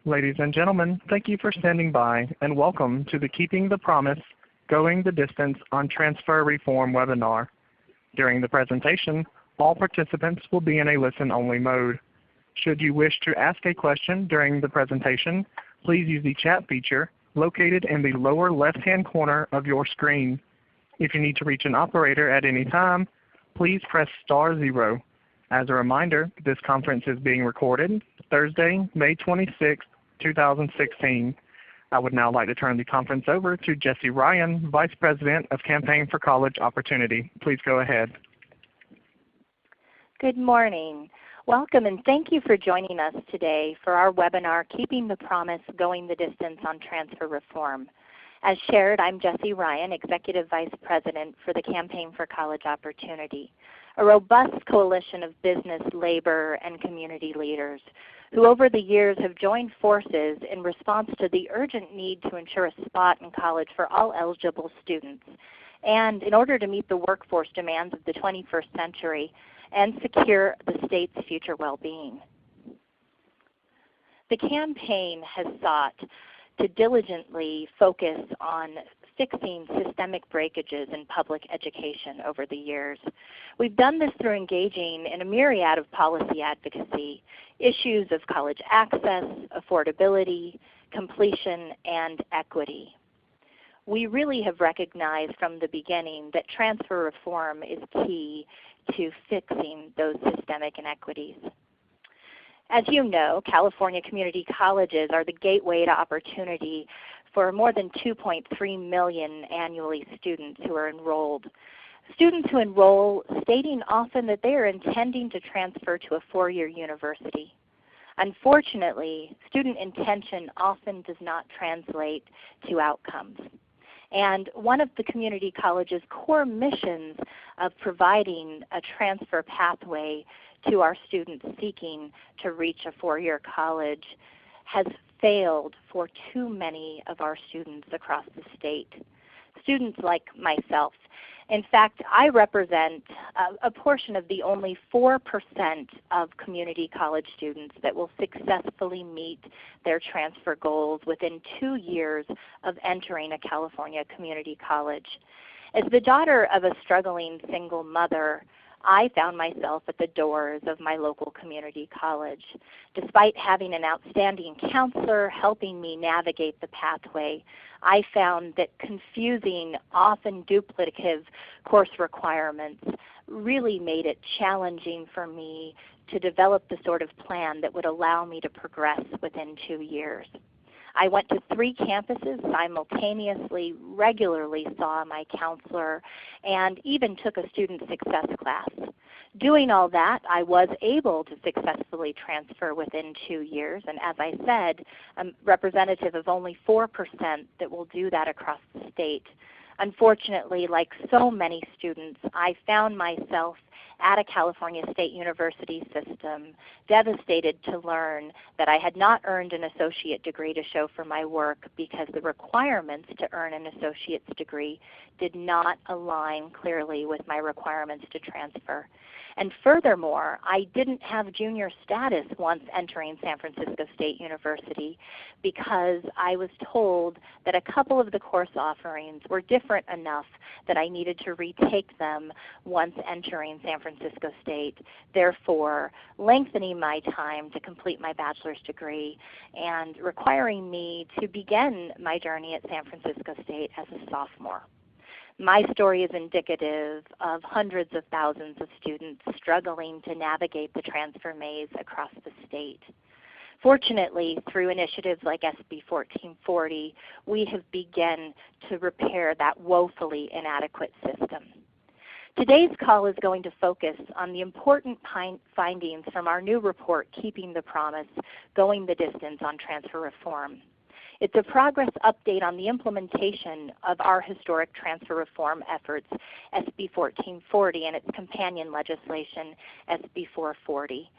Ladies and gentlemen, thank you for standing by and welcome to the Keeping the Promise, Going the Distance on Transfer Reform webinar. During the presentation, all participants will be in a listen-only mode. Should you wish to ask a question during the presentation, please use the chat feature located in the lower left-hand corner of your screen. If you need to reach an operator at any time, please press *0. As a reminder, this conference is being recorded Thursday, May 26, 2016. I would now like to turn the conference over to Jessie Ryan, Vice President of Campaign for College Opportunity. Please go ahead. Good morning. Welcome and thank you for joining us today for our webinar, Keeping the Promise, Going the Distance on Transfer Reform. As shared, I'm Jessie Ryan, Executive Vice President for the Campaign for College Opportunity, a robust coalition of business, labor, and community leaders who over the years have joined forces in response to the urgent need to ensure a spot in college for all eligible students, and in order to meet the workforce demands of the 21st century and secure the state's future well-being. The campaign has sought to diligently focus on fixing systemic breakages in public education over the years. We've done this through engaging in a myriad of policy advocacy, issues of college access, affordability, completion, and equity. We really have recognized from the beginning that transfer reform is key to fixing those systemic inequities. As you know, California community colleges are the gateway to opportunity for more than 2.3 million annually students who are enrolled. Students who enroll stating often that they are intending to transfer to a four-year university. Unfortunately, student intention often does not translate to outcomes. And one of the community college's core missions of providing a transfer pathway to our students seeking to reach a four-year college has failed for too many of our students across the state. Students like myself. In fact, I represent a portion of the only 4% of community college students that will successfully meet their transfer goals within 2 years of entering a California community college. As the daughter of a struggling single mother, I found myself at the doors of my local community college. Despite having an outstanding counselor helping me navigate the pathway, I found that confusing, often duplicative course requirements really made it challenging for me to develop the sort of plan that would allow me to progress within 2 years. I went to 3 campuses simultaneously, regularly saw my counselor, and even took a student success class. Doing all that, I was able to successfully transfer within 2 years, and as I said, I'm representative of only 4% that will do that across the state. Unfortunately, like so many students, I found myself at a California State University system, devastated to learn that I had not earned an associate degree to show for my work because the requirements to earn an associate's degree did not align clearly with my requirements to transfer. And furthermore, I didn't have junior status once entering San Francisco State University because I was told that a couple of the course offerings were different enough that I needed to retake them once entering San Francisco State, therefore lengthening my time to complete my bachelor's degree and requiring me to begin my journey at San Francisco State as a sophomore. My story is indicative of hundreds of thousands of students struggling to navigate the transfer maze across the state. Fortunately, through initiatives like SB 1440, we have begun to repair that woefully inadequate system. Today's call is going to focus on the important findings from our new report, Keeping the Promise, Going the Distance on Transfer Reform. It's a progress update on the implementation of our historic transfer reform efforts, SB 1440, and its companion legislation, SB 440,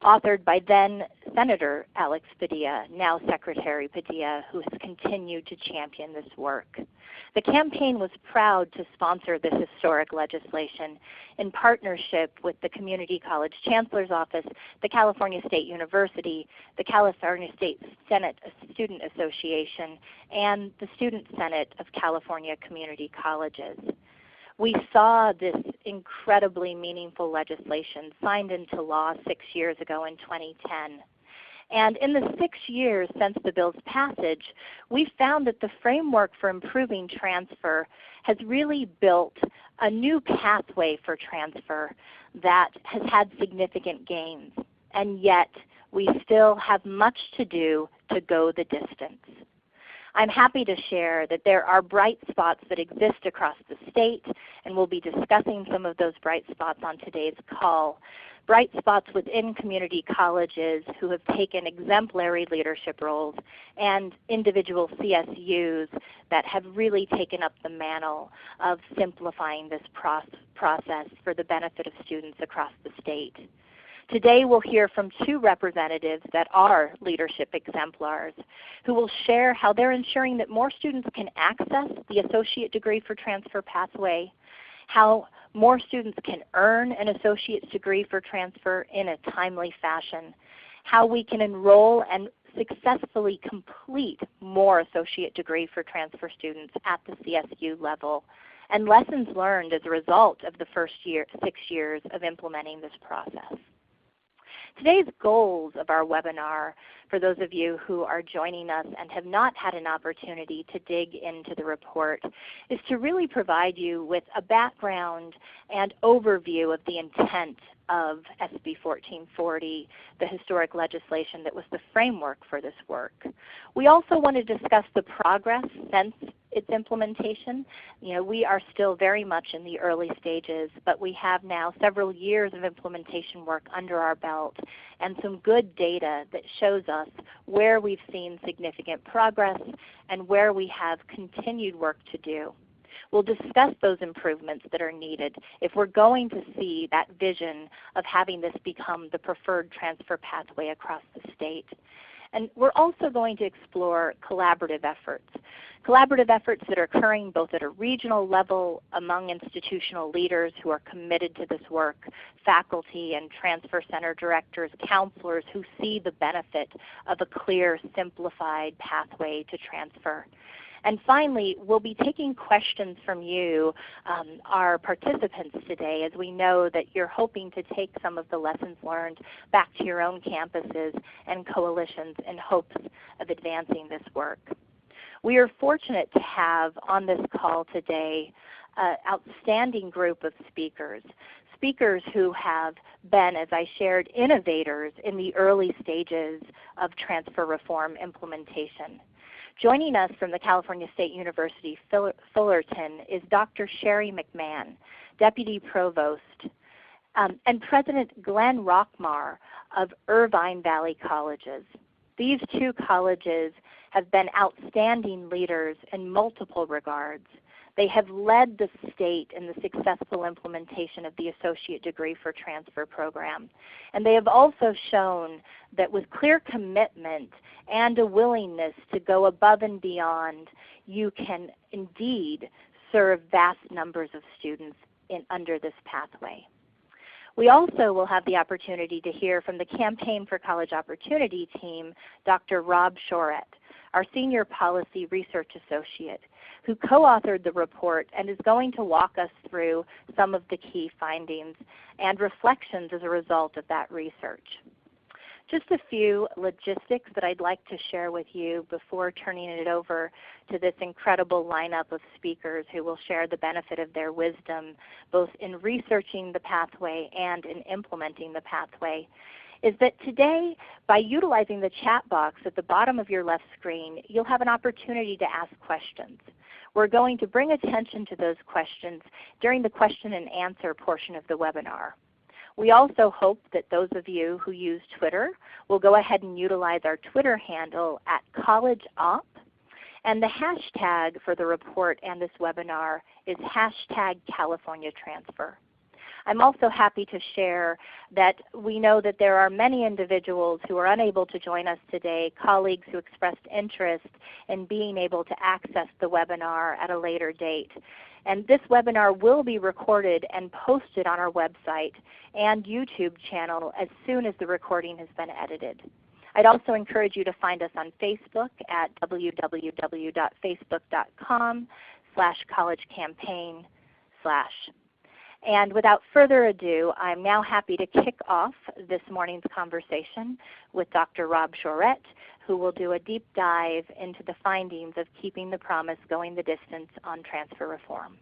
authored by then Senator Alex Padilla, now Secretary Padilla, who has continued to champion this work. The campaign was proud to sponsor this historic legislation in partnership with the Community College Chancellor's Office, the California State University, the California State Senate Student Association, and the Student Senate of California Community Colleges. We saw this incredibly meaningful legislation signed into law 6 years ago in 2010. And in the 6 years since the bill's passage, we found that the framework for improving transfer has really built a new pathway for transfer that has had significant gains. And yet, we still have much to do to go the distance. I'm happy to share that there are bright spots that exist across the state, and we'll be discussing some of those bright spots on today's call. Bright spots within community colleges who have taken exemplary leadership roles, and individual CSUs that have really taken up the mantle of simplifying this process for the benefit of students across the state. Today we'll hear from two representatives that are leadership exemplars who will share how they're ensuring that more students can access the associate degree for transfer pathway, how more students can earn an associate's degree for transfer in a timely fashion, how we can enroll and successfully complete more associate degree for transfer students at the CSU level, and lessons learned as a result of the first 6 years of implementing this process. Today's goals of our webinar, for those of you who are joining us and have not had an opportunity to dig into the report, is to really provide you with a background and overview of the intent of SB 1440, the historic legislation that was the framework for this work. We also want to discuss the progress since its implementation. We are still very much in the early stages, but we have now several years of implementation work under our belt and some good data that shows us where we've seen significant progress and where we have continued work to do. We'll discuss those improvements that are needed if we're going to see that vision of having this become the preferred transfer pathway across the state. And we're also going to explore collaborative efforts that are occurring both at a regional level among institutional leaders who are committed to this work, faculty and transfer center directors, counselors who see the benefit of a clear, simplified pathway to transfer. And finally, we'll be taking questions from you, our participants today, as we know that you're hoping to take some of the lessons learned back to your own campuses and coalitions in hopes of advancing this work. We are fortunate to have on this call today an outstanding group of speakers who have been, as I shared, innovators in the early stages of transfer reform implementation. Joining us from the California State University Fullerton is Dr. Shari McMahan, Deputy Provost, and President Glenn Roquemore of Irvine Valley Colleges. These two colleges have been outstanding leaders in multiple regards. They have led the state in the successful implementation of the associate degree for transfer program. And they have also shown that with clear commitment and a willingness to go above and beyond, you can indeed serve vast numbers of students under this pathway. We also will have the opportunity to hear from the Campaign for College Opportunity team, Dr. Rob Shorette, our Senior Policy Research Associate, who co-authored the report and is going to walk us through some of the key findings and reflections as a result of that research. Just a few logistics that I'd like to share with you before turning it over to this incredible lineup of speakers who will share the benefit of their wisdom both in researching the pathway and in implementing the pathway, is that today, by utilizing the chat box at the bottom of your left screen, you'll have an opportunity to ask questions. We're going to bring attention to those questions during the question and answer portion of the webinar. We also hope that those of you who use Twitter will go ahead and utilize our Twitter handle @CollegeOp, and the hashtag for the report and this webinar is #CaliforniaTransfer. I'm also happy to share that we know that there are many individuals who are unable to join us today, colleagues who expressed interest in being able to access the webinar at a later date. And this webinar will be recorded and posted on our website and YouTube channel as soon as the recording has been edited. I'd also encourage you to find us on Facebook at www.facebook.com/collegecampaign/. And without further ado, I'm now happy to kick off this morning's conversation with Dr. Rob Shorette, who will do a deep dive into the findings of Keeping the Promise, Going the Distance on Transfer Reform.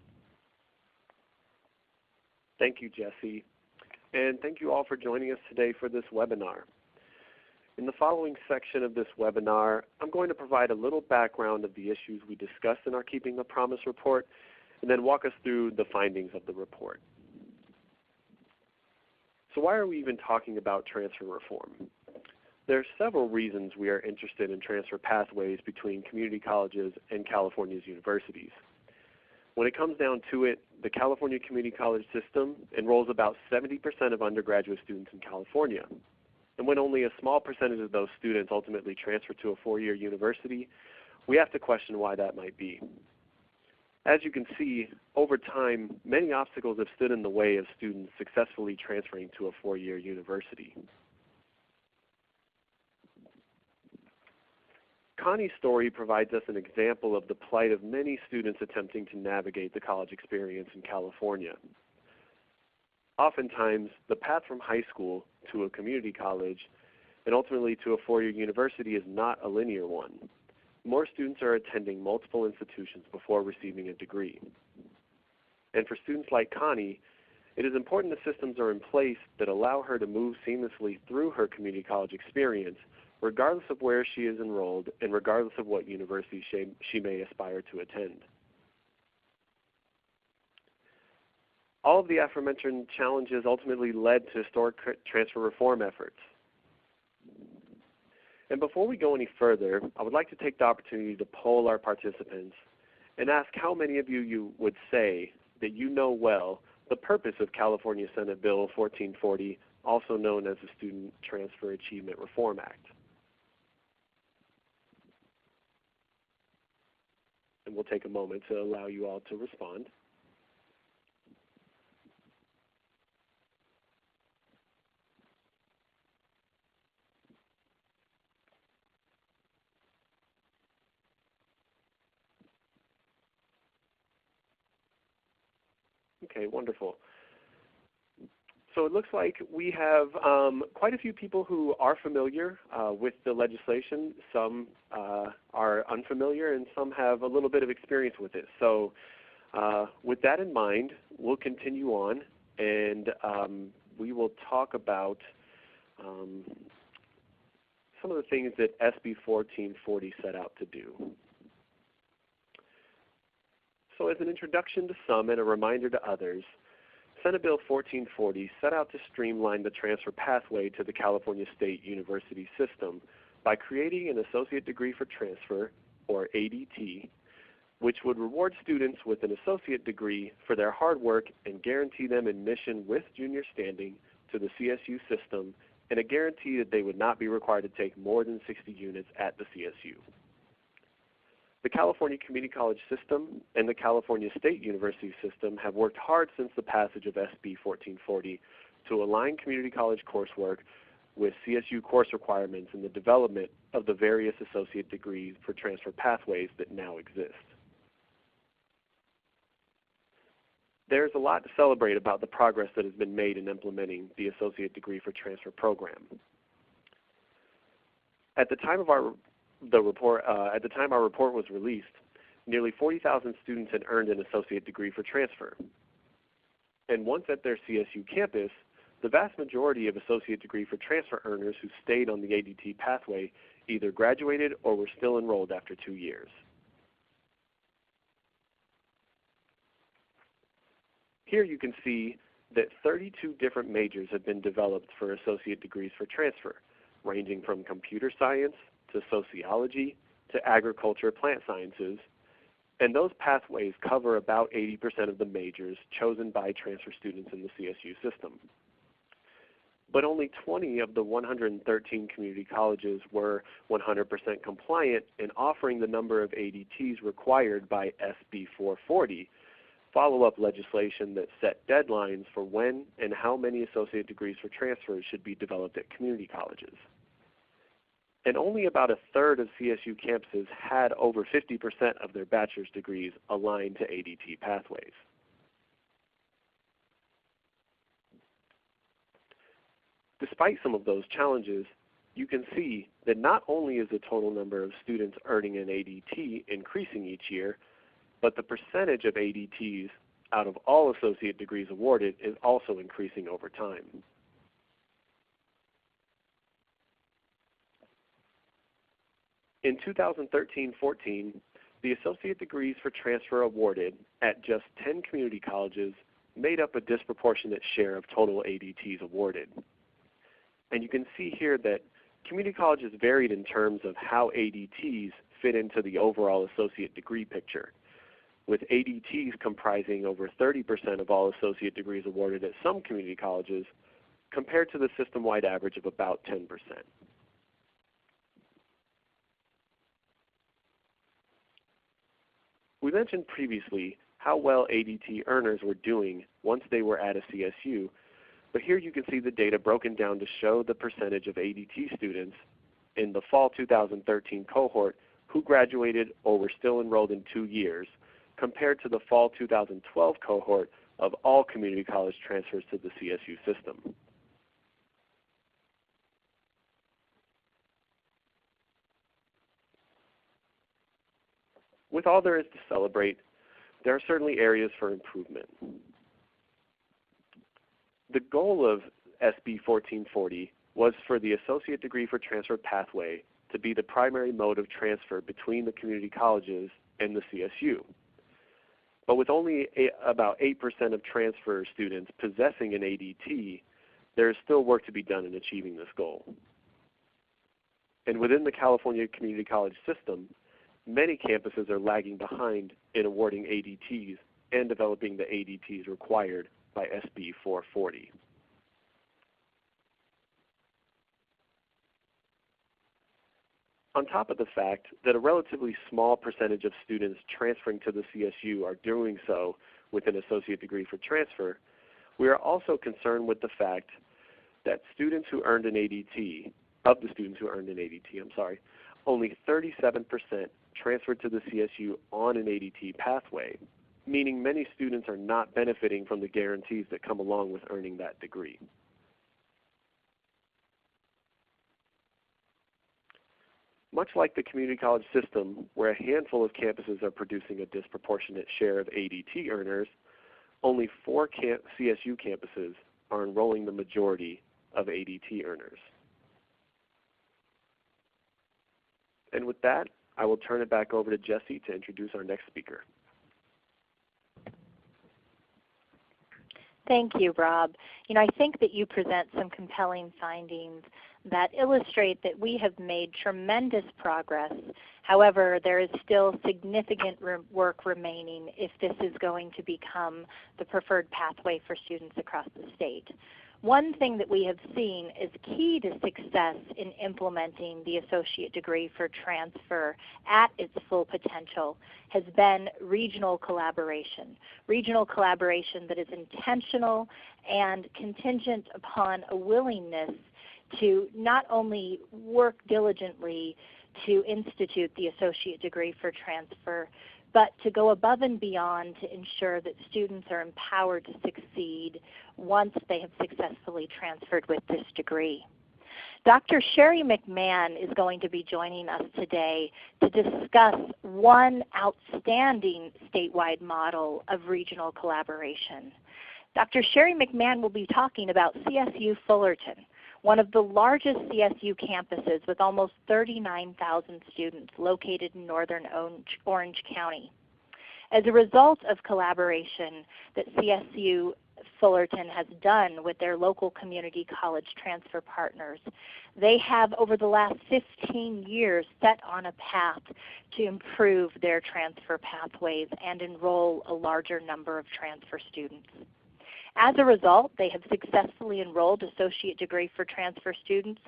Thank you, Jessie. And thank you all for joining us today for this webinar. In the following section of this webinar, I'm going to provide a little background of the issues we discussed in our Keeping the Promise report, and then walk us through the findings of the report. So why are we even talking about transfer reform? There are several reasons we are interested in transfer pathways between community colleges and California's universities. When it comes down to it, the California Community College system enrolls about 70% of undergraduate students in California. And when only a small percentage of those students ultimately transfer to a four-year university, we have to question why that might be. As you can see, over time, many obstacles have stood in the way of students successfully transferring to a four-year university. Connie's story provides us an example of the plight of many students attempting to navigate the college experience in California. Oftentimes, the path from high school to a community college and ultimately to a four-year university is not a linear one. More students are attending multiple institutions before receiving a degree. And for students like Connie, it is important the systems are in place that allow her to move seamlessly through her community college experience, regardless of where she is enrolled and regardless of what university she may aspire to attend. All of the aforementioned challenges ultimately led to historic transfer reform efforts. And before we go any further, I would like to take the opportunity to poll our participants and ask how many of you would say that you know well the purpose of California Senate Bill 1440, also known as the Student Transfer Achievement Reform Act. And we'll take a moment to allow you all to respond. Okay, wonderful. So it looks like we have quite a few people who are familiar with the legislation. Some are unfamiliar, and some have a little bit of experience with it. So with that in mind, we'll continue on, and we will talk about some of the things that SB 1440 set out to do. So as an introduction to some and a reminder to others, Senate Bill 1440 set out to streamline the transfer pathway to the California State University system by creating an Associate Degree for Transfer, or ADT, which would reward students with an associate degree for their hard work and guarantee them admission with junior standing to the CSU system, and a guarantee that they would not be required to take more than 60 units at the CSU. The California Community College system and the California State University system have worked hard since the passage of SB 1440 to align community college coursework with CSU course requirements in the development of the various associate degrees for transfer pathways that now exist. There's a lot to celebrate about the progress that has been made in implementing the Associate Degree for Transfer program. At the time our report was released, nearly 40,000 students had earned an associate degree for transfer. And once at their CSU campus, the vast majority of associate degree for transfer earners who stayed on the ADT pathway either graduated or were still enrolled after 2 years. Here you can see that 32 different majors have been developed for associate degrees for transfer, ranging from computer science to sociology to agriculture, plant sciences, And those pathways cover about 80% of the majors chosen by transfer students in the CSU system. But only 20 of the 113 community colleges were 100% compliant in offering the number of ADTs required by SB 440, follow-up legislation that set deadlines for when and how many associate degrees for transfers should be developed at community colleges. And only about a third of CSU campuses had over 50% of their bachelor's degrees aligned to ADT pathways. Despite some of those challenges, you can see that not only is the total number of students earning an ADT increasing each year, but the percentage of ADTs out of all associate degrees awarded is also increasing over time. In 2013-14, the associate degrees for transfer awarded at just 10 community colleges made up a disproportionate share of total ADTs awarded. And you can see here that community colleges varied in terms of how ADTs fit into the overall associate degree picture, with ADTs comprising over 30% of all associate degrees awarded at some community colleges compared to the system-wide average of about 10%. We mentioned previously how well ADT earners were doing once they were at a CSU, but here you can see the data broken down to show the percentage of ADT students in the fall 2013 cohort who graduated or were still enrolled in 2 years compared to the fall 2012 cohort of all community college transfers to the CSU system. With all there is to celebrate, there are certainly areas for improvement. The goal of SB 1440 was for the associate degree for transfer pathway to be the primary mode of transfer between the community colleges and the CSU. But with only about 8% of transfer students possessing an ADT, there is still work to be done in achieving this goal. And within the California community college system, many campuses are lagging behind in awarding ADTs and developing the ADTs required by SB 440. On top of the fact that a relatively small percentage of students transferring to the CSU are doing so with an associate degree for transfer, we are also concerned with the fact that students who earned an ADT, only 37% transferred to the CSU on an ADT pathway, meaning many students are not benefiting from the guarantees that come along with earning that degree. Much like the community college system, where a handful of campuses are producing a disproportionate share of ADT earners, only 4 CSU campuses are enrolling the majority of ADT earners. And with that, I will turn it back over to Jessie to introduce our next speaker. Thank you, Rob. I think that you present some compelling findings that illustrate that we have made tremendous progress. However, there is still significant work remaining if this is going to become the preferred pathway for students across the state. One thing that we have seen is key to success in implementing the associate degree for transfer at its full potential has been regional collaboration. Regional collaboration that is intentional and contingent upon a willingness to not only work diligently to institute the associate degree for transfer, but to go above and beyond to ensure that students are empowered to succeed once they have successfully transferred with this degree. Dr. Shari McMahan is going to be joining us today to discuss one outstanding statewide model of regional collaboration. Dr. Shari McMahan will be talking about CSU Fullerton, one of the largest CSU campuses with almost 39,000 students located in northern Orange County. As a result of collaboration that CSU Fullerton has done with their local community college transfer partners. They have, over the last 15 years, set on a path to improve their transfer pathways and enroll a larger number of transfer students. As a result, they have successfully enrolled associate degree for transfer students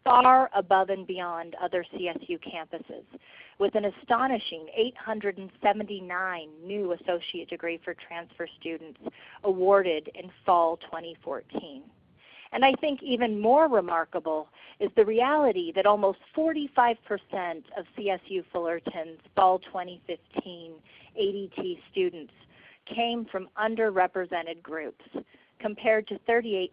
far above and beyond other CSU campuses, with an astonishing 879 new associate degree for transfer students awarded in fall 2014. And I think even more remarkable is the reality that almost 45% of CSU Fullerton's fall 2015 ADT students came from underrepresented groups, compared to 38%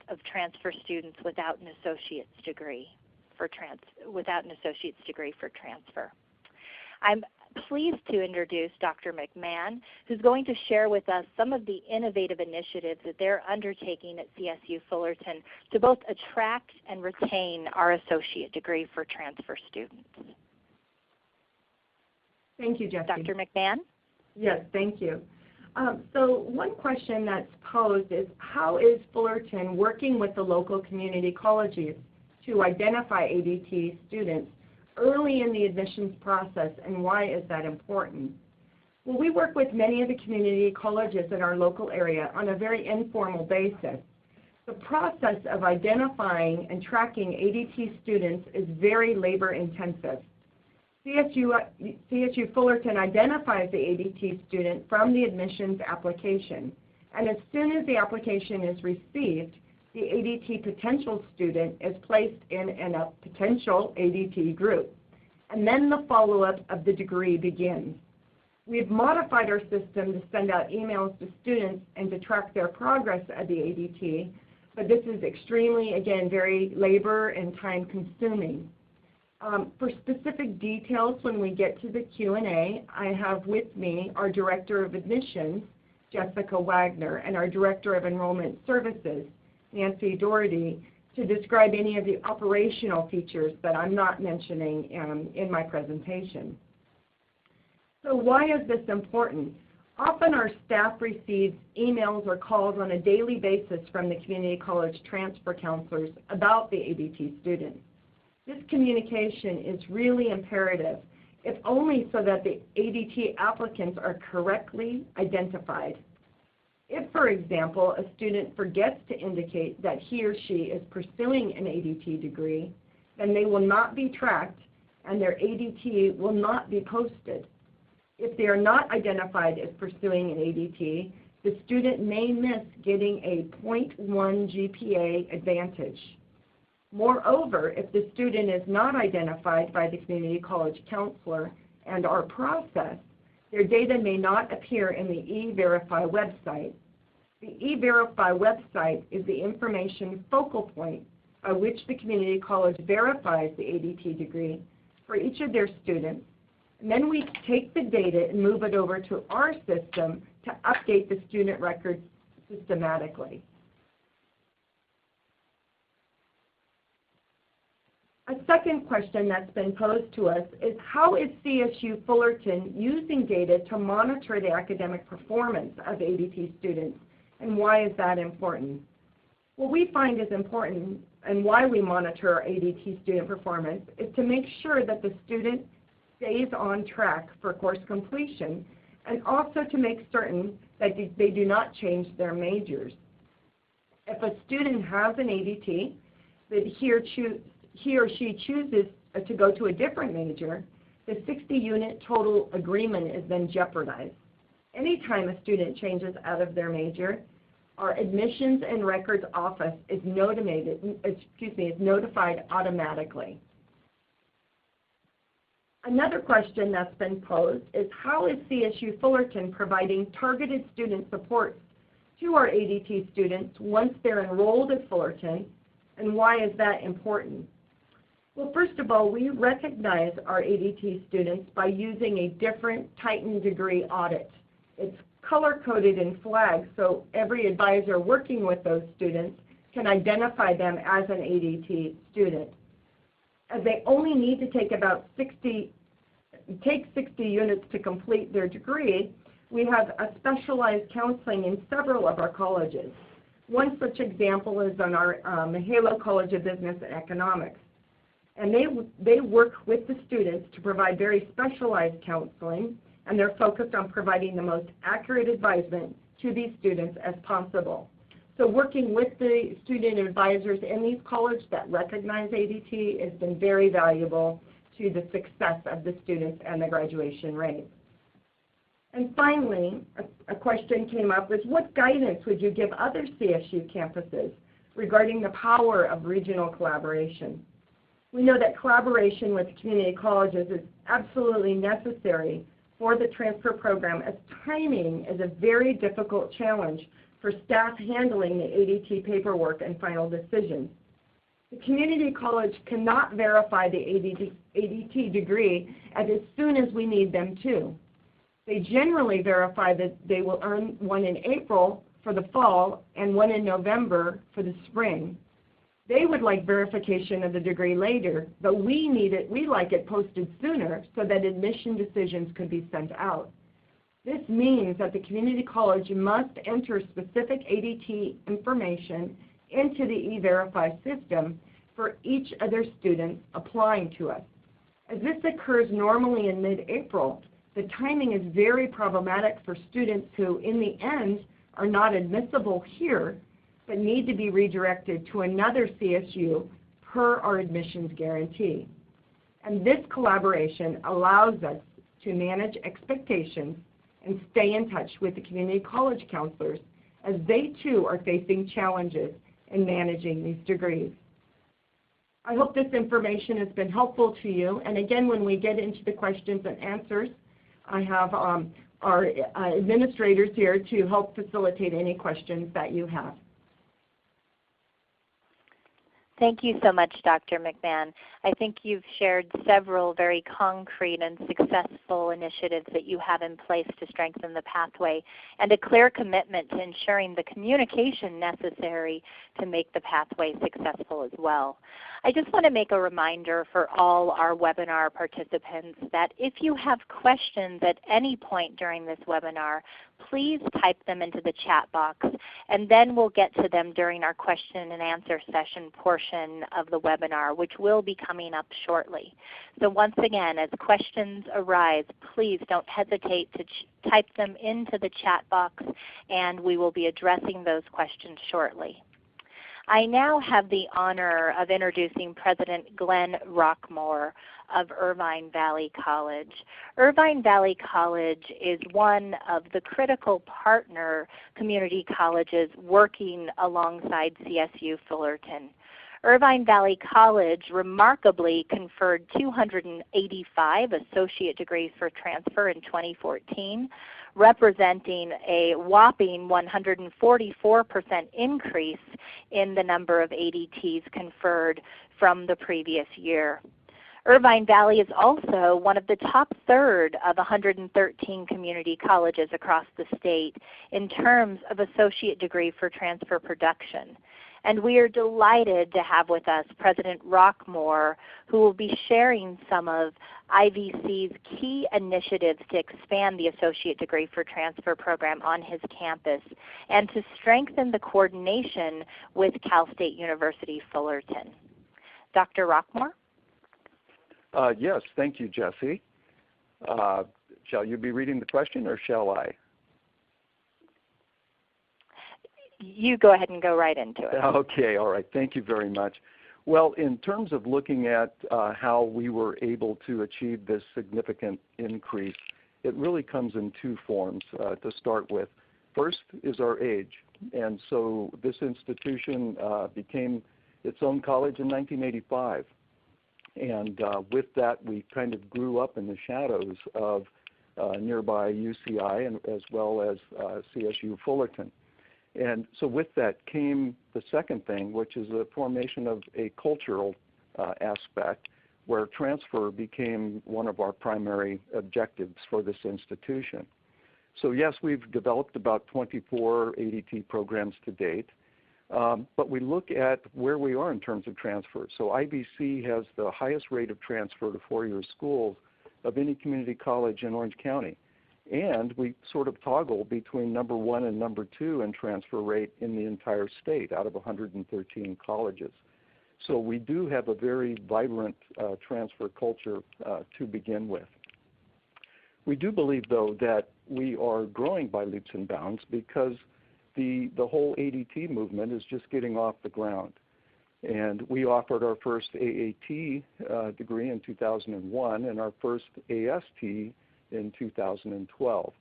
of transfer students without an associate's degree for transfer. I'm pleased to introduce Dr. McMahan, who's going to share with us some of the innovative initiatives that they're undertaking at CSU Fullerton to both attract and retain our associate degree for transfer students. Thank you, Jessie. Dr. McMahan? Yes, thank you. So one question that's posed is, how is Fullerton working with the local community colleges to identify ADT students early in the admissions process, and why is that important? Well, we work with many of the community colleges in our local area on a very informal basis. The process of identifying and tracking ADT students is very labor intensive. CSU Fullerton identifies the ADT student from the admissions application, and as soon as the application is received, the ADT potential student is placed in a potential ADT group, and then the follow-up of the degree begins. We've modified our system to send out emails to students and to track their progress at the ADT, but this is extremely, again, very labor and time consuming. For specific details when we get to the Q&A, I have with me our Director of Admissions, Jessica Wagner, and our Director of Enrollment Services, Nancy Doherty, to describe any of the operational features that I'm not mentioning in my presentation. So why is this important? Often our staff receives emails or calls on a daily basis from the community college transfer counselors about the ADT students. This communication is really imperative, if only so that the ADT applicants are correctly identified. If, for example, a student forgets to indicate that he or she is pursuing an ADT degree, then they will not be tracked and their ADT will not be posted. If they are not identified as pursuing an ADT, the student may miss getting a 0.1 GPA advantage. Moreover, if the student is not identified by the community college counselor and our process, their data may not appear in the E-Verify website. The E-Verify website is the information focal point by which the community college verifies the ADT degree for each of their students, and then we take the data and move it over to our system to update the student records systematically. A second question that's been posed to us is, how is CSU Fullerton using data to monitor the academic performance of ADT students, and why is that important? What we find is important, and why we monitor our ADT student performance, is to make sure that the student stays on track for course completion, and also to make certain that they do not change their majors. If a student has an ADT that he or she chooses to go to a different major, the 60-unit total agreement is then jeopardized. Anytime a student changes out of their major, our Admissions and Records Office is notified automatically. Another question that's been posed is, how is CSU Fullerton providing targeted student support to our ADT students once they're enrolled at Fullerton, and why is that important? Well, first of all, we recognize our ADT students by using a different Titan degree audit. It's color-coded in flags, so every advisor working with those students can identify them as an ADT student. As they only need to take about 60 units to complete their degree, we have a specialized counseling in several of our colleges. One such example is on our Halo College of Business and Economics. And they work with the students to provide very specialized counseling, and they're focused on providing the most accurate advisement to these students as possible. So working with the student advisors in these colleges that recognize ADT has been very valuable to the success of the students and the graduation rate. And finally, a question came up is what guidance would you give other CSU campuses regarding the power of regional collaboration? We know that collaboration with community colleges is absolutely necessary for the transfer program, as timing is a very difficult challenge for staff handling the ADT paperwork and final decisions. The community college cannot verify the ADT degree as soon as we need them to. They generally verify that they will earn one in April for the fall and one in November for the spring. They would like verification of the degree later, but we like it posted sooner so that admission decisions could be sent out. This means that the community college must enter specific ADT information into the E-Verify system for each of their students applying to us. As this occurs normally in mid-April, the timing is very problematic for students who, in the end, are not admissible here, but need to be redirected to another CSU per our admissions guarantee. And this collaboration allows us to manage expectations and stay in touch with the community college counselors as they too are facing challenges in managing these degrees. I hope this information has been helpful to you. And again, when we get into the questions and answers, I have our administrators here to help facilitate any questions that you have. Thank you so much, Dr. McMahan. I think you've shared several very concrete and successful initiatives that you have in place to strengthen the pathway, and a clear commitment to ensuring the communication necessary to make the pathway successful as well. I just want to make a reminder for all our webinar participants that if you have questions at any point during this webinar, please type them into the chat box, and then we'll get to them during our question and answer session portion of the webinar, which will be coming up shortly. So once again, as questions arise, please don't hesitate to type them into the chat box, and we will be addressing those questions shortly. I now have the honor of introducing President Glenn Roquemore of Irvine Valley College. Irvine Valley College is one of the critical partner community colleges working alongside CSU Fullerton. Irvine Valley College remarkably conferred 285 associate degrees for transfer in 2014, representing a whopping 144% increase in the number of ADTs conferred from the previous year. Irvine Valley is also one of the top third of 113 community colleges across the state in terms of associate degree for transfer production. And we are delighted to have with us President Roquemore, who will be sharing some of IVC's key initiatives to expand the Associate Degree for Transfer program on his campus and to strengthen the coordination with Cal State University Fullerton. Dr. Roquemore? Yes, thank you, Jessie. Shall you be reading the question, or shall I? You go ahead and go right into it. Okay, all right. Thank you very much. Well, in terms of looking at how we were able to achieve this significant increase, it really comes in two forms to start with. First is our age. And so this institution became its own college in 1985. And with that, we kind of grew up in the shadows of nearby UCI and as well as CSU Fullerton. And so with that came the second thing, which is the formation of a cultural aspect where transfer became one of our primary objectives for this institution. So yes, we've developed about 24 ADT programs to date, but we look at where we are in terms of transfer. So IVC has the highest rate of transfer to four-year schools of any community college in Orange County. And we sort of toggle between number 1 and number 2 in transfer rate in the entire state out of 113 colleges. So we do have a very vibrant transfer culture to begin with. We do believe, though, that we are growing by leaps and bounds because the whole ADT movement is just getting off the ground. And we offered our first AAT degree in 2001 and our first AST in 2012.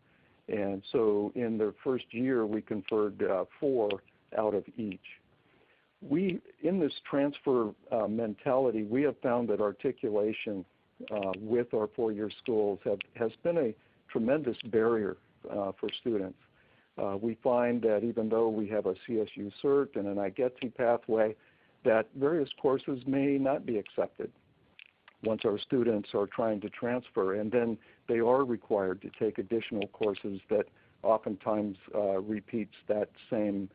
And so in the first year, we conferred 4 out of each. In this transfer mentality, we have found that articulation with our 4-year schools has been a tremendous barrier for students. We find that even though we have a CSU cert and an IGETC pathway, that various courses may not be accepted once our students are trying to transfer, and then they are required to take additional courses that oftentimes repeats that same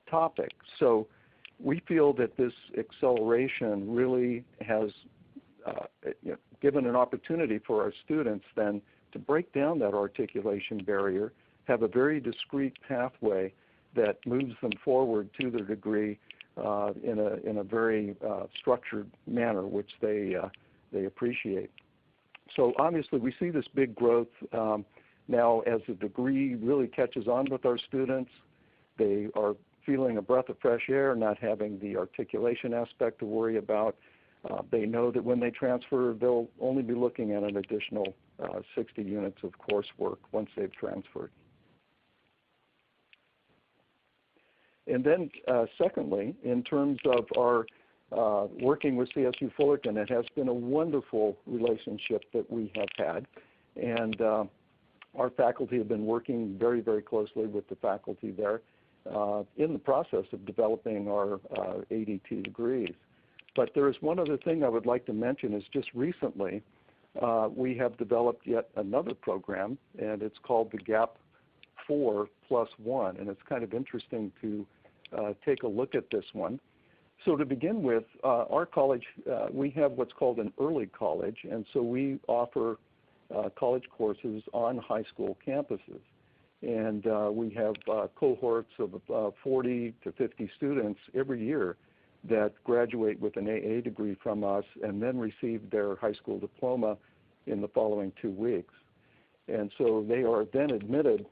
topic. So we feel that this acceleration really has given an opportunity for our students then to break down that articulation barrier, have a very discrete pathway that moves them forward to their degree in a very structured manner, which they appreciate. So obviously we see this big growth now as the degree really catches on with our students. They are feeling a breath of fresh air, not having the articulation aspect to worry about. They know that when they transfer, they'll only be looking at an additional 60 units of coursework once they've transferred. And then secondly, in terms of our working with CSU Fullerton, it has been a wonderful relationship that we have had. And our faculty have been working very, very closely with the faculty there in the process of developing our ADT degrees. But there is one other thing I would like to mention is just recently we have developed yet another program, and it's called the Gap 4+1, and it's kind of interesting to take a look at this one. So to begin with, our college, we have what's called an early college, and so we offer college courses on high school campuses. And we have cohorts of 40 to 50 students every year that graduate with an AA degree from us and then receive their high school diploma in the following 2 weeks. And so they are then admitted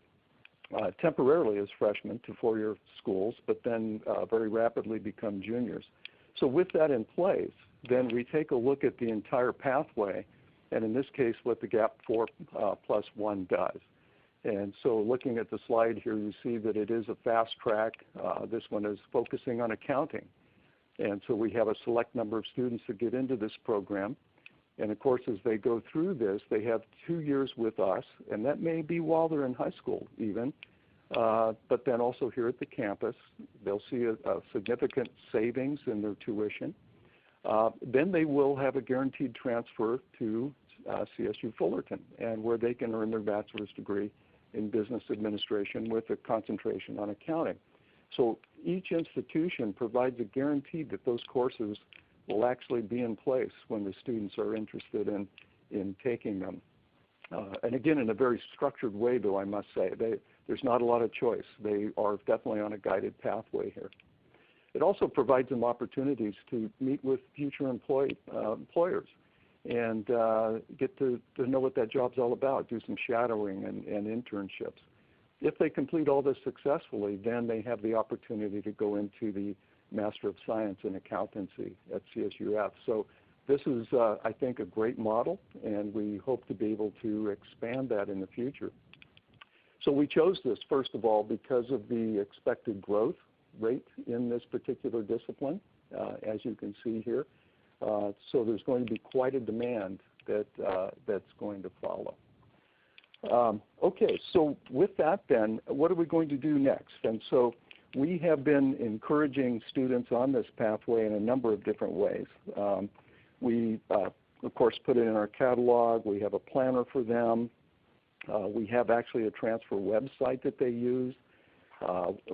temporarily as freshmen to 4-year schools, but then very rapidly become juniors. So with that in place, then we take a look at the entire pathway, and in this case, what the Gap 4+1 does. And so looking at the slide here, you see that it is a fast track. This one is focusing on accounting. And so we have a select number of students that get into this program. And of course, as they go through this, they have 2 years with us, and that may be while they're in high school even. But then also here at the campus, they'll see a significant savings in their tuition. Then they will have a guaranteed transfer to CSU Fullerton, and where they can earn their bachelor's degree in business administration with a concentration on accounting. So each institution provides a guarantee that those courses will actually be in place when the students are interested in taking them. And again, in a very structured way, though, I must say. There's not a lot of choice. They are definitely on a guided pathway here. It also provides them opportunities to meet with future employers and get to know what that job's all about, do some shadowing and internships. If they complete all this successfully, then they have the opportunity to go into the Master of Science in Accountancy at CSUF. So this is, I think, a great model, and we hope to be able to expand that in the future. So we chose this, first of all, because of the expected growth rate in this particular discipline, as you can see here. So there's going to be quite a demand that's going to follow. Okay, so with that then, what are we going to do next? And so we have been encouraging students on this pathway in a number of different ways. We, of course, put it in our catalog. We have a planner for them. We have actually a transfer website that they use.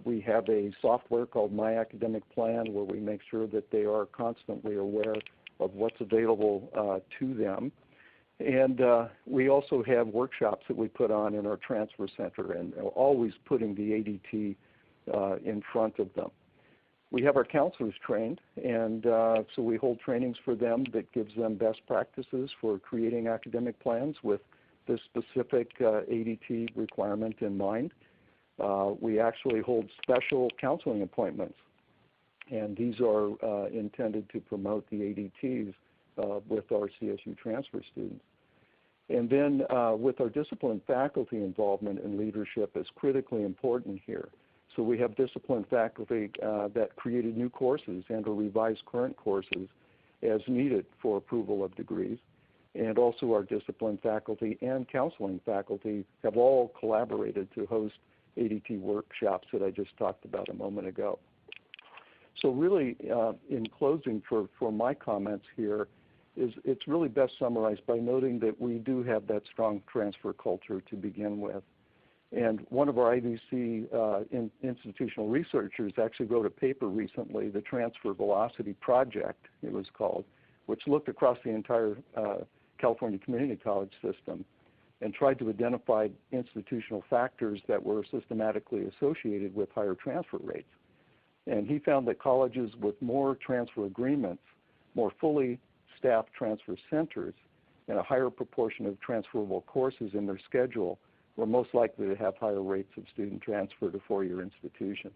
We have a software called My Academic Plan where we make sure that they are constantly aware of what's available to them. And we also have workshops that we put on in our transfer center, and always putting the ADT in front of them. We have our counselors trained, and so we hold trainings for them that gives them best practices for creating academic plans with this specific ADT requirement in mind. We actually hold special counseling appointments, and these are intended to promote the ADTs with our CSU transfer students. And then with our disciplined faculty involvement in leadership is critically important here. So we have disciplined faculty that created new courses and or revised current courses as needed for approval of degrees. And also our disciplined faculty and counseling faculty have all collaborated to host ADT workshops that I just talked about a moment ago. So really, in closing for my comments here, it's really best summarized by noting that we do have that strong transfer culture to begin with. And one of our IVC institutional researchers actually wrote a paper recently, the Transfer Velocity Project, it was called, which looked across the entire California community college system and tried to identify institutional factors that were systematically associated with higher transfer rates. And he found that colleges with more transfer agreements, more fully staffed transfer centers, and a higher proportion of transferable courses in their schedule were most likely to have higher rates of student transfer to four-year institutions.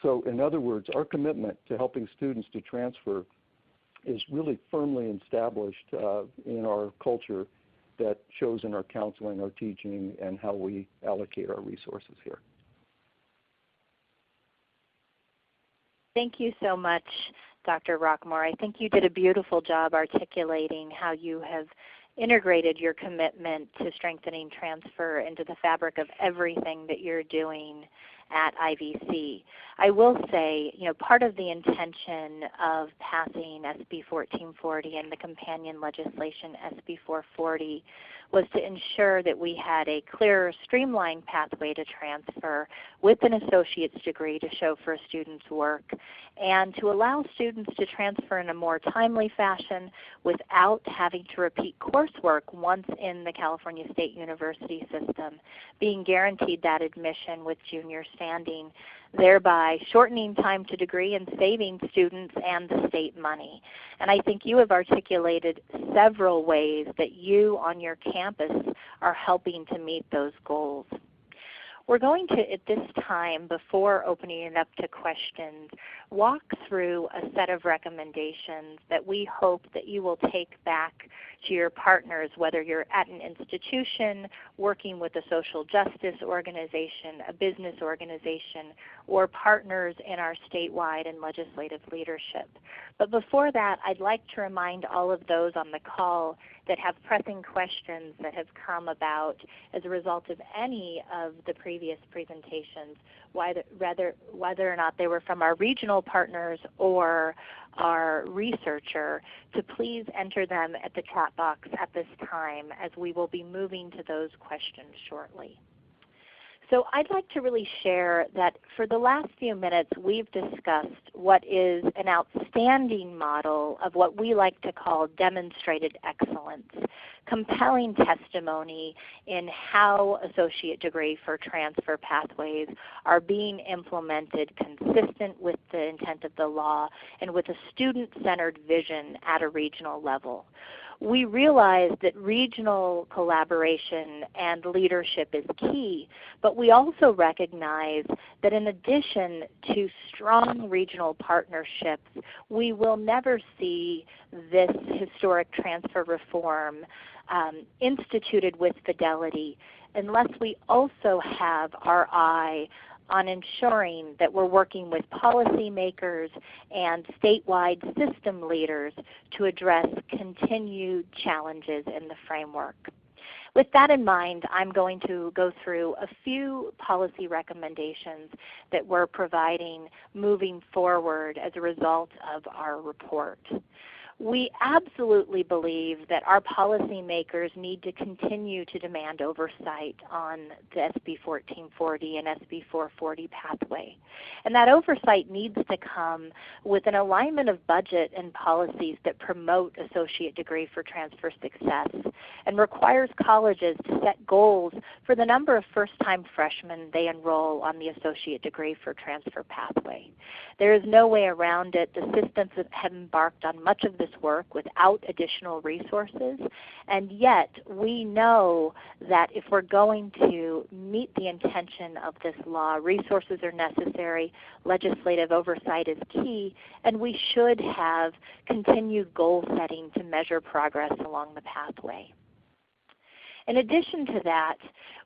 So in other words, our commitment to helping students to transfer is really firmly established in our culture that shows in our counseling, our teaching, and how we allocate our resources here. Thank you so much, Dr. Roquemore. I think you did a beautiful job articulating how you have integrated your commitment to strengthening transfer into the fabric of everything that you're doing at IVC. I will say, part of the intention of passing SB 1440 and the companion legislation SB 440 was to ensure that we had a clear, streamlined pathway to transfer with an associate's degree to show for a student's work, and to allow students to transfer in a more timely fashion without having to repeat coursework once in the California State University system, being guaranteed that admission with junior standing, thereby shortening time to degree and saving students and the state money. And I think you have articulated several ways that you on your campus are helping to meet those goals. We're going to, at this time, before opening it up to questions, walk through a set of recommendations that we hope that you will take back to your partners, whether you're at an institution, working with a social justice organization, a business organization, or partners in our statewide and legislative leadership. But before that, I'd like to remind all of those on the call that have pressing questions that have come about as a result of any of the previous presentations, whether or not they were from our regional partners or our researcher, to please enter them at the chat box at this time, as we will be moving to those questions shortly. So I'd like to really share that for the last few minutes we've discussed what is an outstanding model of what we like to call demonstrated excellence, compelling testimony in how associate degree for transfer pathways are being implemented consistent with the intent of the law and with a student-centered vision at a regional level. We realize that regional collaboration and leadership is key, but we also recognize that in addition to strong regional partnerships, we will never see this historic transfer reform instituted with fidelity unless we also have our eye on ensuring that we're working with policymakers and statewide system leaders to address continued challenges in the framework. With that in mind, I'm going to go through a few policy recommendations that we're providing moving forward as a result of our report. We absolutely believe that our policymakers need to continue to demand oversight on the SB 1440 and SB 440 pathway. And that oversight needs to come with an alignment of budget and policies that promote associate degree for transfer success and requires colleges to set goals for the number of first-time freshmen they enroll on the associate degree for transfer pathway. There is no way around it. The systems have embarked on much of this work without additional resources, and yet we know that if we're going to meet the intention of this law, resources are necessary, legislative oversight is key, and we should have continued goal setting to measure progress along the pathway. In addition to that,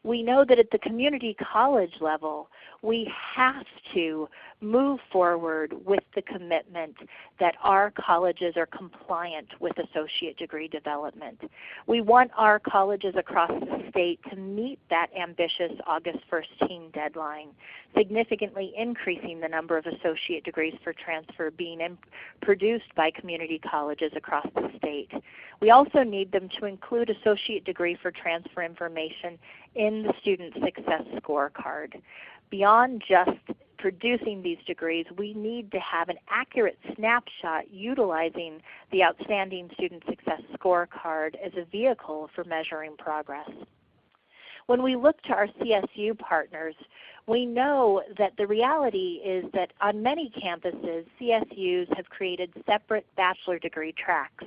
we know that at the community college level, we have to move forward with the commitment that our colleges are compliant with associate degree development. We want our colleges across the state to meet that ambitious August 1st teen deadline, significantly increasing the number of associate degrees for transfer being produced by community colleges across the state. We also need them to include associate degree for transfer information in the Student Success Scorecard. Beyond just producing these degrees, we need to have an accurate snapshot utilizing the Outstanding Student Success Scorecard as a vehicle for measuring progress. When we look to our CSU partners, we know that the reality is that on many campuses, CSUs have created separate bachelor degree tracks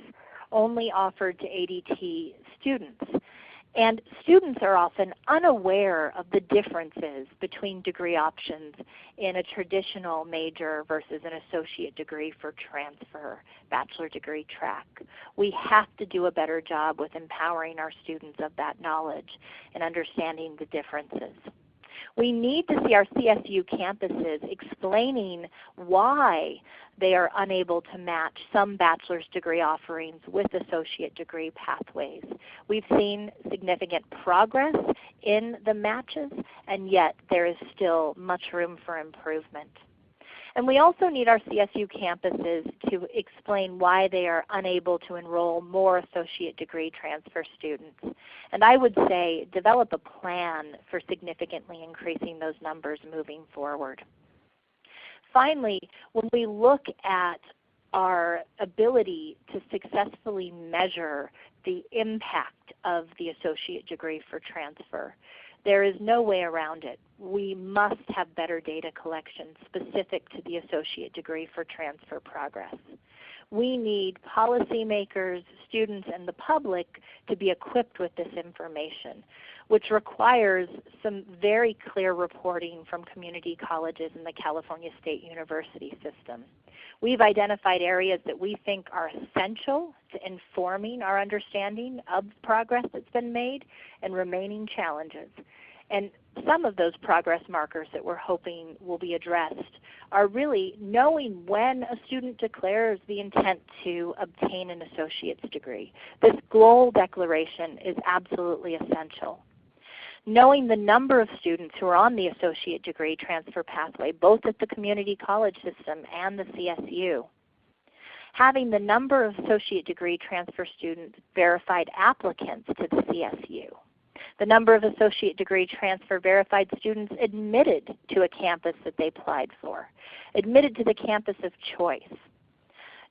only offered to ADT students. And students are often unaware of the differences between degree options in a traditional major versus an associate degree for transfer bachelor degree track. We have to do a better job with empowering our students of that knowledge and understanding the differences. We need to see our CSU campuses explaining why they are unable to match some bachelor's degree offerings with associate degree pathways. We've seen significant progress in the matches, and yet there is still much room for improvement. And we also need our CSU campuses to explain why they are unable to enroll more associate degree transfer students. And I would say develop a plan for significantly increasing those numbers moving forward. Finally, when we look at our ability to successfully measure the impact of the associate degree for transfer, there is no way around it. We must have better data collection specific to the associate degree for transfer progress. We need policymakers, students, and the public to be equipped with this information, which requires some very clear reporting from community colleges in the California State University system. We've identified areas that we think are essential to informing our understanding of progress that's been made and remaining challenges. And some of those progress markers that we're hoping will be addressed are really knowing when a student declares the intent to obtain an associate's degree. This goal declaration is absolutely essential. Knowing the number of students who are on the associate degree transfer pathway, both at the community college system and the CSU. Having the number of associate degree transfer students verified applicants to the CSU. The number of associate degree transfer verified students admitted to a campus that they applied for, admitted to the campus of choice.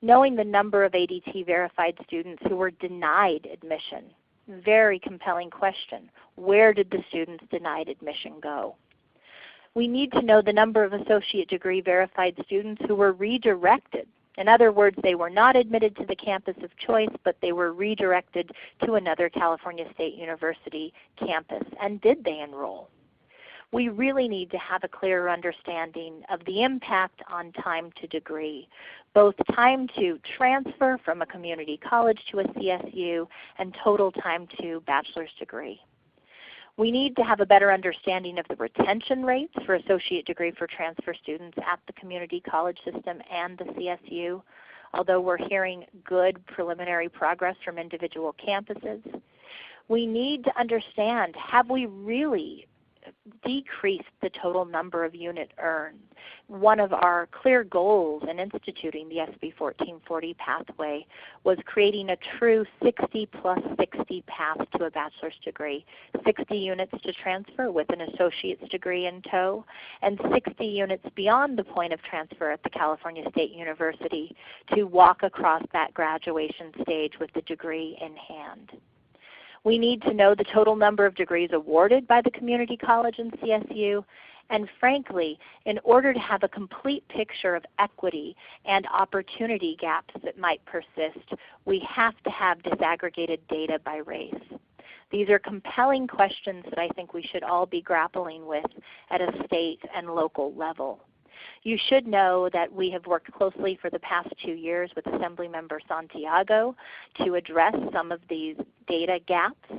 Knowing the number of ADT verified students who were denied admission. Very compelling question. Where did the students denied admission go? We need to know the number of associate degree verified students who were redirected. In other words, they were not admitted to the campus of choice, but they were redirected to another California State University campus. And did they enroll? We really need to have a clearer understanding of the impact on time to degree, both time to transfer from a community college to a CSU and total time to bachelor's degree. We need to have a better understanding of the retention rates for associate degree for transfer students at the community college system and the CSU, although we're hearing good preliminary progress from individual campuses. We need to understand, have we really decreased the total number of units earned. One of our clear goals in instituting the SB 1440 pathway was creating a true 60 plus 60 path to a bachelor's degree, 60 units to transfer with an associate's degree in tow, and 60 units beyond the point of transfer at the California State University to walk across that graduation stage with the degree in hand. We need to know the total number of degrees awarded by the community college and CSU, and frankly, in order to have a complete picture of equity and opportunity gaps that might persist, we have to have disaggregated data by race. These are compelling questions that I think we should all be grappling with at a state and local level. You should know that we have worked closely for the past 2 years with Assemblymember Santiago to address some of these data gaps.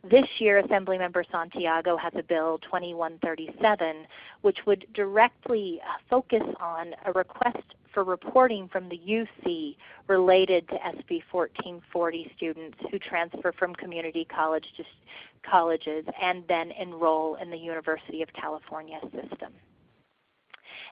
This year, Assemblymember Santiago has a bill 2137, which would directly focus on a request for reporting from the UC related to SB 1440 students who transfer from community college to colleges and then enroll in the University of California system.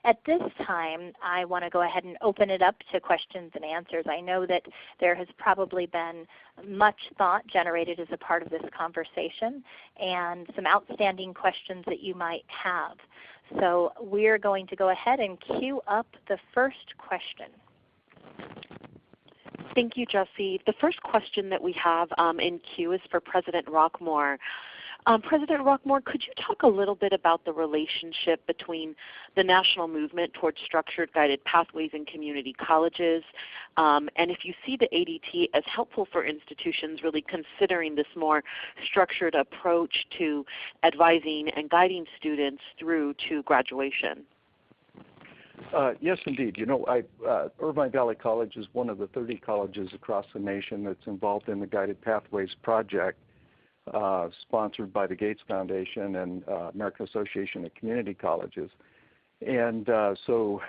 At this time, I want to go ahead and open it up to questions and answers. I know that there has probably been much thought generated as a part of this conversation and some outstanding questions that you might have. So we're going to go ahead and queue up the first question. Thank you, Jessie. The first question that we have in queue is for President Roquemore. President Roquemore, could you talk a little bit about the relationship between the national movement towards structured guided pathways in community colleges, and if you see the ADT as helpful for institutions really considering this more structured approach to advising and guiding students through to graduation? Yes, indeed. You know, Irvine Valley College is one of the 30 colleges across the nation that's involved in the Guided Pathways project, sponsored by the Gates Foundation and American Association of Community Colleges. And so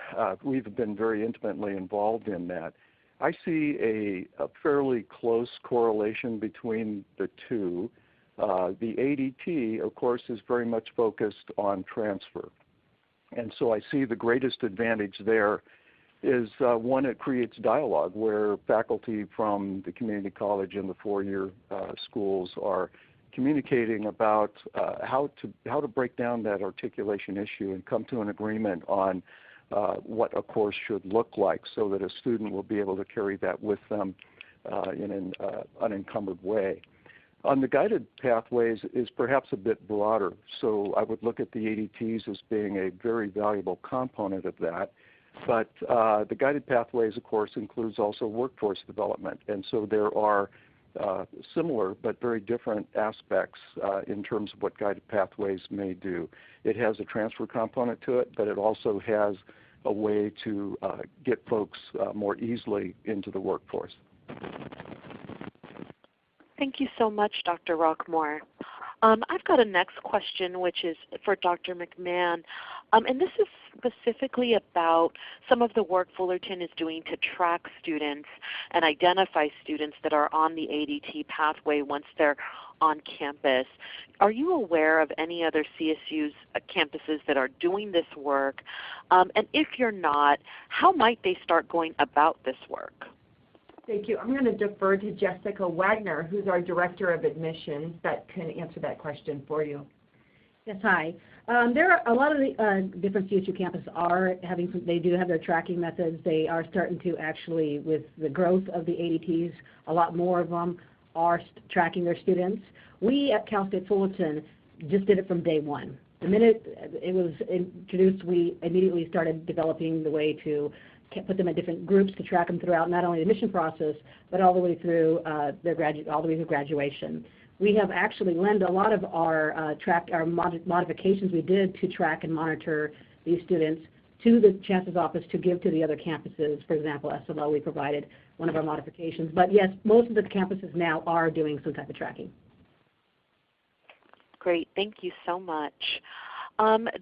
we've been very intimately involved in that. I see a fairly close correlation between the two. The ADT, of course, is very much focused on transfer. And so I see the greatest advantage there is one, it creates dialogue where faculty from the community college and the four-year schools are communicating about how to break down that articulation issue and come to an agreement on what a course should look like so that a student will be able to carry that with them in an unencumbered way. On the guided pathways is perhaps a bit broader, so I would look at the ADTs as being a very valuable component of that. But the guided pathways, of course, includes also workforce development, and so there are similar but very different aspects in terms of what guided pathways may do. It has a transfer component to it, but it also has a way to get folks more easily into the workforce. Thank you so much, Dr. Roquemore. I've got a next question, which is for Dr. McMahan, and this is specifically about some of the work Fullerton is doing to track students and identify students that are on the ADT pathway once they're on campus. Are you aware of any other CSU's campuses that are doing this work? And if you're not, how might they start going about this work? Thank you. I'm going to defer to Jessica Wagner, who's our Director of Admissions, that can answer that question for you. Yes, hi. There are a lot of the different CSU campuses are having they do have their tracking methods. They are starting to actually, with the growth of the ADTs, a lot more of them are tracking their students. We at Cal State Fullerton just did it from day one. The minute it was introduced, we immediately started developing the way to put them in different groups to track them throughout not only the admission process, but all the way through graduation. We have actually lent a lot of our modifications we did to track and monitor these students to the chancellor's office to give to the other campuses. For example, SLO, we provided one of our modifications. But yes, most of the campuses now are doing some type of tracking. Great, thank you so much.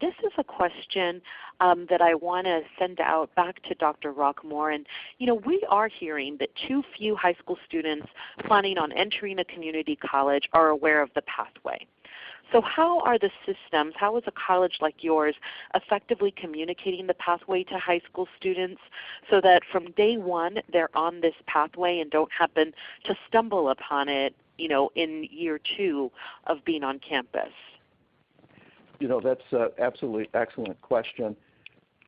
This is a question that I want to send out back to Dr. Roquemore. And, you know, we are hearing that too few high school students planning on entering a community college are aware of the pathway. So how are the systems, how is a college like yours effectively communicating the pathway to high school students so that from day one they're on this pathway and don't happen to stumble upon it, in year 2 of being on campus? That's an absolutely excellent question.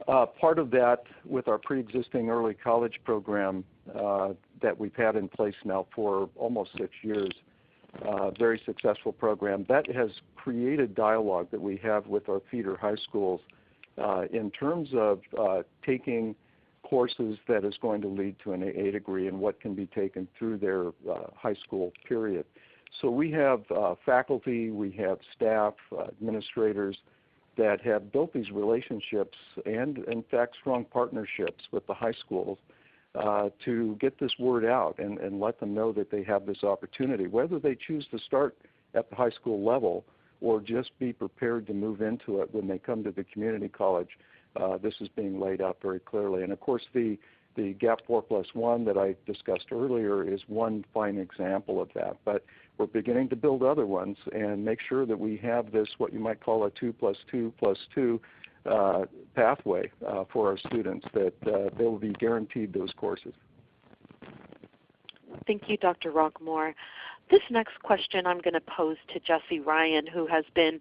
Part of that with our pre-existing early college program that we've had in place now for almost 6 years, very successful program, that has created dialogue that we have with our feeder high schools in terms of taking courses that is going to lead to an AA degree and what can be taken through their high school period. So we have faculty, we have staff, administrators that have built these relationships and, in fact, strong partnerships with the high schools to get this word out and let them know that they have this opportunity, whether they choose to start at the high school level or just be prepared to move into it when they come to the community college. This is being laid out very clearly. And, of course, the GAP 4+1 that I discussed earlier is one fine example of that. But we're beginning to build other ones and make sure that we have this, what you might call a 2+2+2 pathway for our students, that they will be guaranteed those courses. Thank you, Dr. Roquemore. This next question I'm going to pose to Jessie Ryan, who has been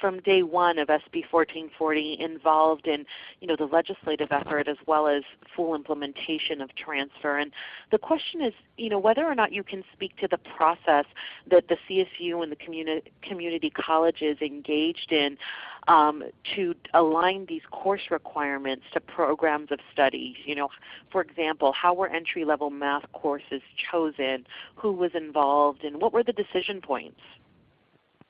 from day one of SB 1440 involved in the legislative effort as well as full implementation of transfer. And the question is whether or not you can speak to the process that the CSU and the community colleges engaged in to align these course requirements to programs of study. For example, how were entry-level math courses chosen, who was involved, and what were the decision points?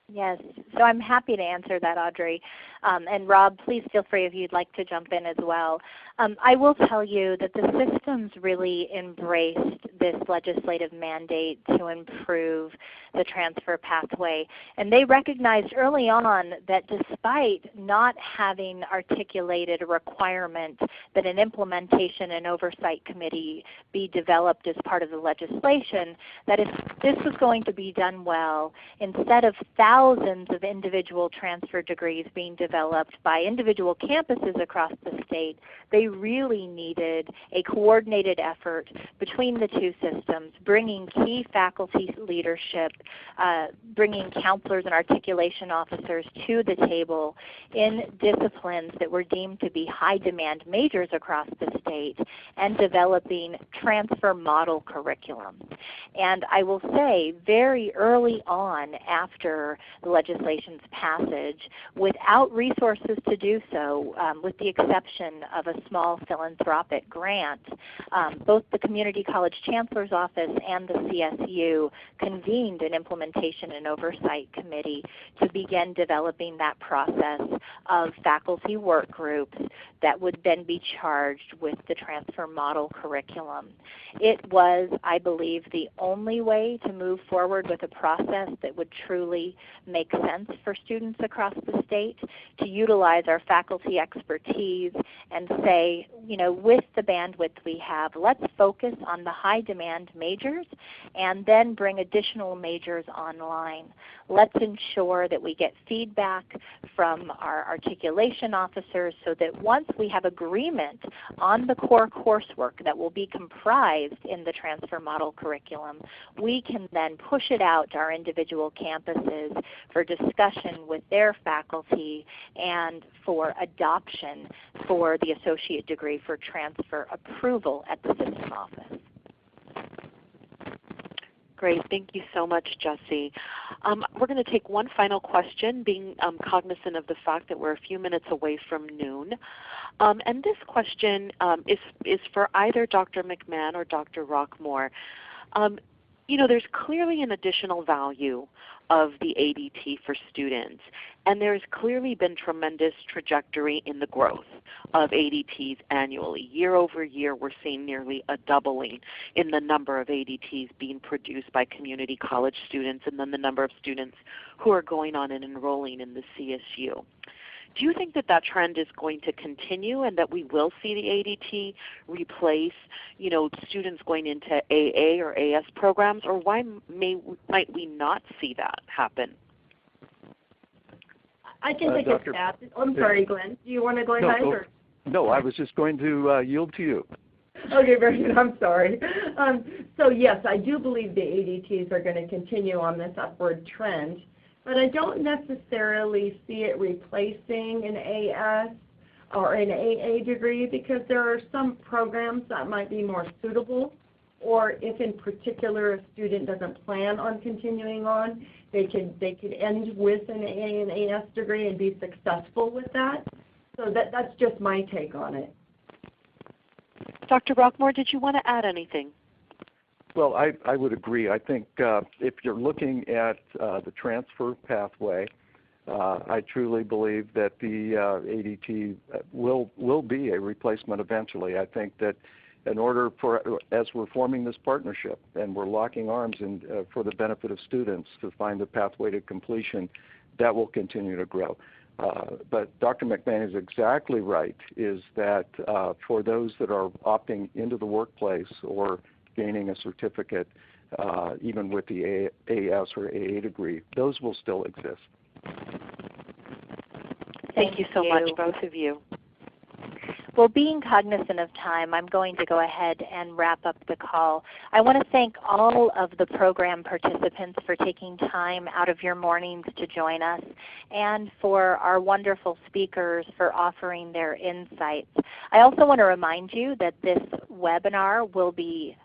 Yes, so I'm happy to answer that, Audrey. And Rob, please feel free if you'd like to jump in as well. I will tell you that the systems really embraced this legislative mandate to improve the transfer pathway. And they recognized early on that despite not having articulated a requirement that an implementation and oversight committee be developed as part of the legislation, that if this was going to be done well, instead of thousands of individual transfer degrees being developed by individual campuses across the state, they really needed a coordinated effort between the two systems, bringing key faculty leadership, bringing counselors and articulation officers to the table in disciplines that were deemed to be high demand majors across the state, and developing transfer model curriculum. And I will say very early on after the legislation's passage, without resources to do so, with the exception of a small philanthropic grant, both the Community College Chancellor's Office and the CSU convened an implementation and oversight committee to begin developing that process of faculty work groups that would then be charged with the transfer model curriculum. It was, I believe, the only way to move forward with a process that would truly make sense for students across the state, to utilize our faculty expertise and say, with the bandwidth we have, let's focus on the high demand majors and then bring additional majors online. Let's ensure that we get feedback from our articulation officers so that once we have agreement on the core coursework that will be comprised in the transfer model curriculum, we can then push it out to our individual campuses for discussion with their faculty and for adoption for the associate degree for transfer approval at the system office. Great. Thank you so much, Jessie. We're going to take one final question, being cognizant of the fact that we're a few minutes away from noon. And this question is for either Dr. McMahan or Dr. Roquemore. There's clearly an additional value of the ADT for students, and there's clearly been tremendous trajectory in the growth of ADTs annually. Year over year, we're seeing nearly a doubling in the number of ADTs being produced by community college students and then the number of students who are going on and enrolling in the CSU. Do you think that trend is going to continue and that we will see the ADT replace, students going into AA or AS programs, or why might we not see that happen? I can take a stab. I'm sorry, Glenn. Do you want to go ahead? Or? No, I was just going to yield to you. Okay, very good. I'm sorry. So yes, I do believe the ADTs are going to continue on this upward trend, but I don't necessarily see it replacing an AS or an AA degree, because there are some programs that might be more suitable, or if in particular a student doesn't plan on continuing on, they could end with an AA and AS degree and be successful with that. So that's just my take on it. Dr. Roquemore, did you want to add anything? Well, I would agree. I think if you're looking at the transfer pathway, I truly believe that the ADT will be a replacement eventually. I think that in order for, as we're forming this partnership and we're locking arms for the benefit of students to find the pathway to completion, that will continue to grow. But Dr. McMahan is exactly right, is that for those that are opting into the workplace or gaining a certificate, even with the AS or AA degree, those will still exist. Thank you so much, both of you. Well, being cognizant of time, I'm going to go ahead and wrap up the call. I want to thank all of the program participants for taking time out of your mornings to join us, and for our wonderful speakers for offering their insights. I also want to remind you that this webinar will be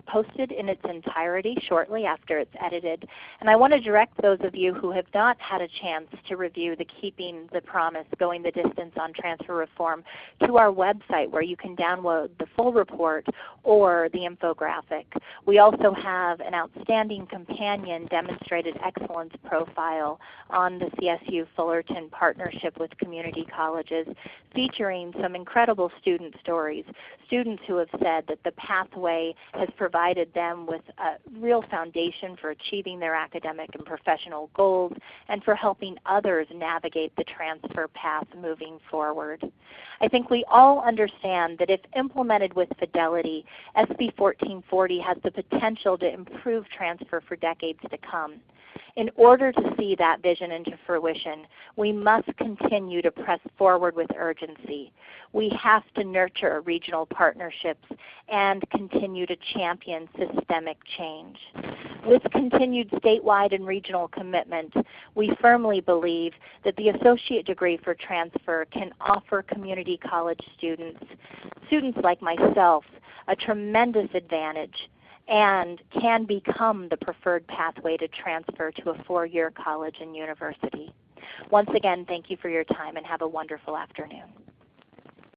posted in its entirety shortly after it's edited. And I want to direct those of you who have not had a chance to review the Keeping the Promise, Going the Distance on Transfer Reform to our website, where you can download the full report or the infographic. We also have an outstanding companion demonstrated excellence profile on the CSU Fullerton partnership with community colleges, featuring some incredible student stories, students who have said that the pathway has provided them with a real foundation for achieving their academic and professional goals, and for helping others navigate the transfer path moving forward. I think we all understand that if implemented with fidelity, SB 1440 has the potential to improve transfer for decades to come. In order to see that vision into fruition, we must continue to press forward with urgency. We have to nurture regional partnerships and continue to champion systemic change. With continued statewide and regional commitment, we firmly believe that the associate degree for transfer can offer community college students like myself, a tremendous advantage, and can become the preferred pathway to transfer to a four-year college and university. Once again, thank you for your time, and have a wonderful afternoon.